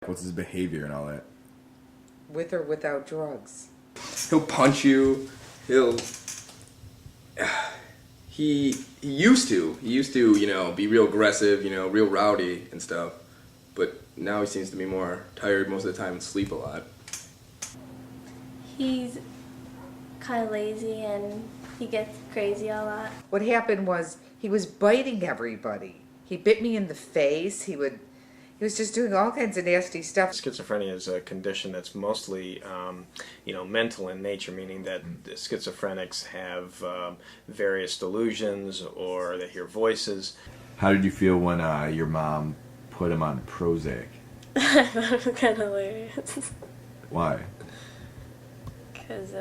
What's his behavior and all that? With or without drugs. He'll punch you. He'll. He used to, be real aggressive, real rowdy and stuff. But now he seems to be more tired most of the time and sleep a lot. He's kind of lazy and he gets crazy a lot. What happened was he was biting everybody. He bit me in the face. He was just doing all kinds of nasty stuff. Schizophrenia is a condition that's mostly, mental in nature, meaning that schizophrenics have various delusions or they hear voices. How did you feel when your mom put him on Prozac? I thought it was kind of hilarious. Why? Because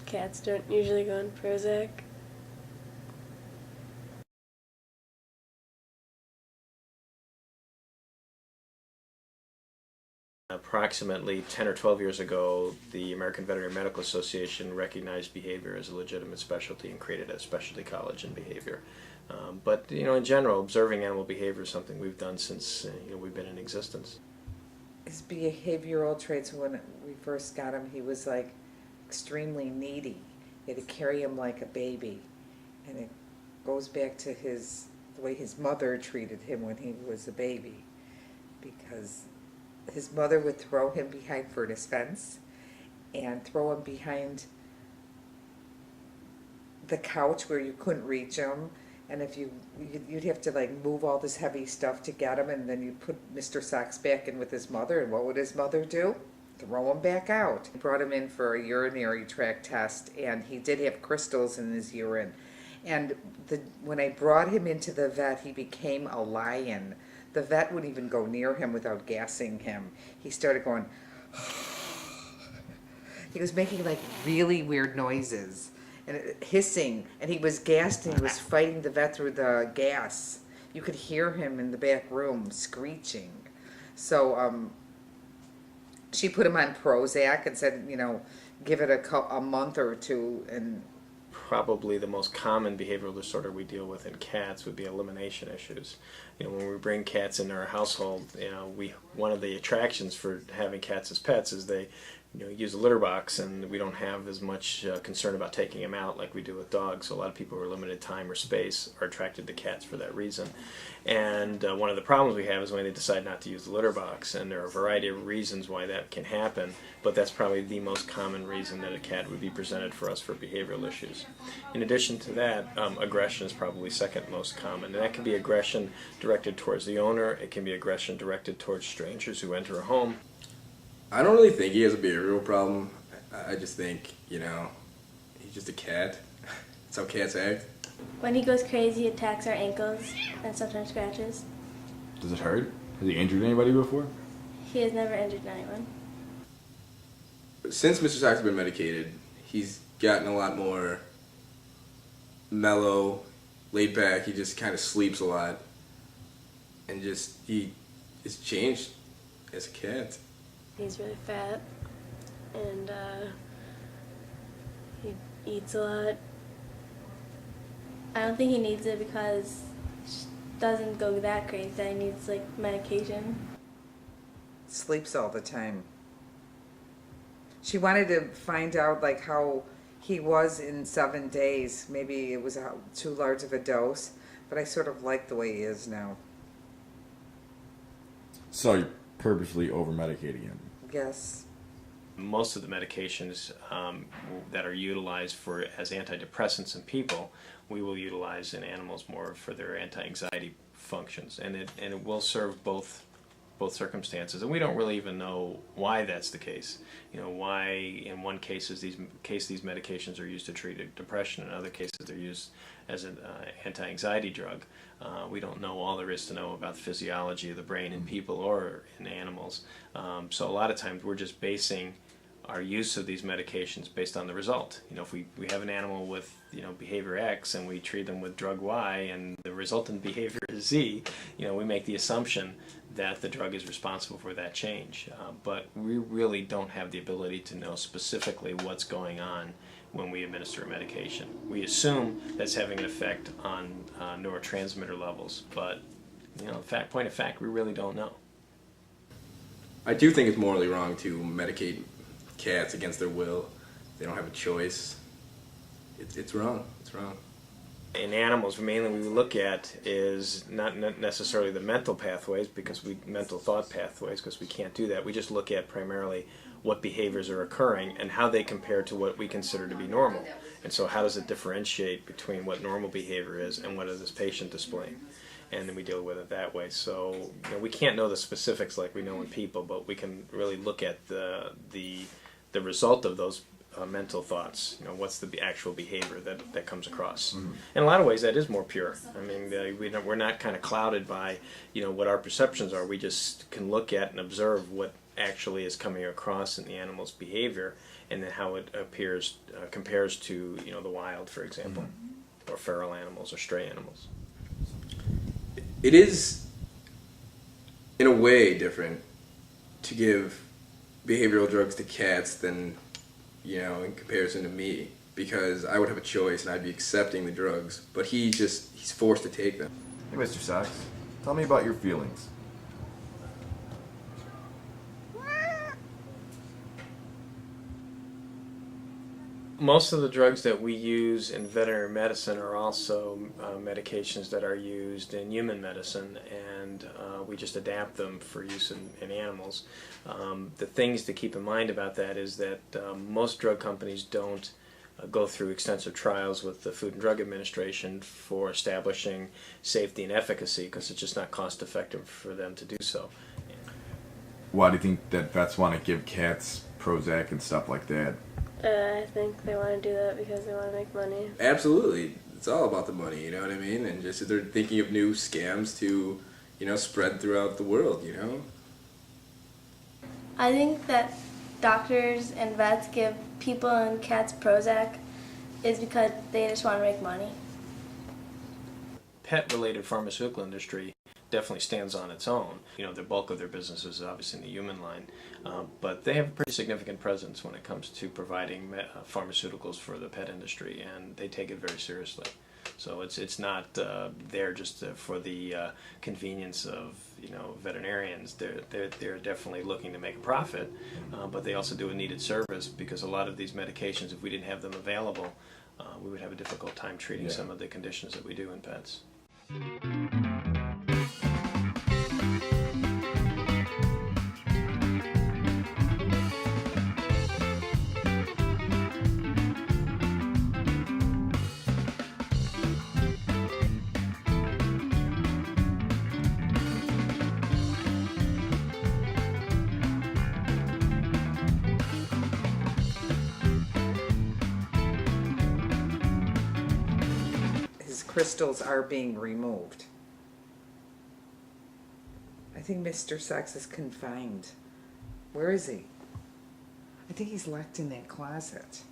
cats don't usually go on Prozac. Approximately 10 or 12 years ago, the American Veterinary Medical Association recognized behavior as a legitimate specialty and created a specialty college in behavior. But in general, observing animal behavior is something we've done since we've been in existence. His behavioral traits, when we first got him, he was like extremely needy. You had to carry him like a baby. And it goes back to the way his mother treated him when he was a baby. Because his mother would throw him behind furnace fence and throw him behind the couch where you couldn't reach him, and if you'd have to like move all this heavy stuff to get him, and then you'd put Mr. Socks back in with his mother, and what would his mother do? Throw him back out. We brought him in for a urinary tract test, and he did have crystals in his urine. And when I brought him into the vet, he became a lion. The vet wouldn't even go near him without gassing him. He started going, he was making like really weird noises and hissing, and he was gassed and he was fighting the vet through the gas. You could hear him in the back room screeching. So she put him on Prozac and said, give it a month or two. And probably the most common behavioral disorder we deal with in cats would be elimination issues. When we bring cats into our household, one of the attractions for having cats as pets is they use a litter box, and we don't have as much concern about taking them out like we do with dogs. So a lot of people who are limited time or space are attracted to cats for that reason. And one of the problems we have is when they decide not to use the litter box, and there are a variety of reasons why that can happen, but that's probably the most common reason that a cat would be presented for us for behavioral issues. In addition to that, aggression is probably second most common, and that can be aggression directed towards the owner. It can be aggression directed towards strangers who enter a home. I don't really think he has a behavioral problem. I just think, he's just a cat. That's how cats act. When he goes crazy, he attacks our ankles and sometimes scratches. Does it hurt? Has he injured anybody before? He has never injured anyone. Since Mr. Socks has been medicated, he's gotten a lot more mellow, laid back. He just kind of sleeps a lot. And he is changed as a cat. He's really fat, and he eats a lot. I don't think he needs it because he doesn't go that crazy that he needs like medication. sleeps all the time. She wanted to find out like how he was in 7 days. Maybe it was too large of a dose, but I sort of like the way he is now. So you're purposely over-medicating him? Yes. Most of the medications that are utilized as antidepressants in people, we will utilize in animals more for their anti-anxiety functions, and it will serve both circumstances, and we don't really even know why that's the case. Why in one case these medications are used to treat depression, in other cases they're used as an anti-anxiety drug. We don't know all there is to know about the physiology of the brain in people or in animals. So a lot of times we're just basing our use of these medications based on the result. If we have an animal with behavior X and we treat them with drug Y and the resultant behavior is Z, we make the assumption that the drug is responsible for that change. But we really don't have the ability to know specifically what's going on when we administer a medication. We assume that's having an effect on neurotransmitter levels, but point of fact, we really don't know. I do think it's morally wrong to medicate cats against their will. They don't have a choice. It's wrong. It's wrong. In animals, mainly what we look at is not necessarily the mental pathways, mental thought pathways, because we can't do that. We just look at primarily what behaviors are occurring and how they compare to what we consider to be normal. And so how does it differentiate between what normal behavior is and what is this patient displaying? And then we deal with it that way. So we can't know the specifics like we know in people, but we can really look at the result of those mental thoughts. What's the actual behavior that comes across? Mm-hmm. In a lot of ways, that is more pure. I mean, we're not kind of clouded by what our perceptions are. We just can look at and observe what actually is coming across in the animal's behavior, and then how it compares to the wild, for example, or feral animals or stray animals. It is, in a way, different to give behavioral drugs to cats than, in comparison to me, because I would have a choice and I'd be accepting the drugs, but he's forced to take them. Hey, Mr. Socks, tell me about your feelings. Most of the drugs that we use in veterinary medicine are also medications that are used in human medicine, and we just adapt them for use in animals. The things to keep in mind about that is that most drug companies don't go through extensive trials with the Food and Drug Administration for establishing safety and efficacy, because it's just not cost effective for them to do so. Why do you think that vets want to give cats Prozac and stuff like that? I think they want to do that because they want to make money. Absolutely. It's all about the money, you know what I mean? And just they're thinking of new scams to, spread throughout the world, I think that doctors and vets give people and cats Prozac is because they just want to make money. Pet-related pharmaceutical industry definitely stands on its own. The bulk of their business is obviously in the human line, but they have a pretty significant presence when it comes to providing pharmaceuticals for the pet industry, and they take it very seriously. So it's not there just for the convenience of veterinarians. They're definitely looking to make a profit, but they also do a needed service, because a lot of these medications, if we didn't have them available, we would have a difficult time treating some of the conditions that we do in pets. His crystals are being removed. I think Mr. Socks is confined. Where is he? I think he's locked in that closet.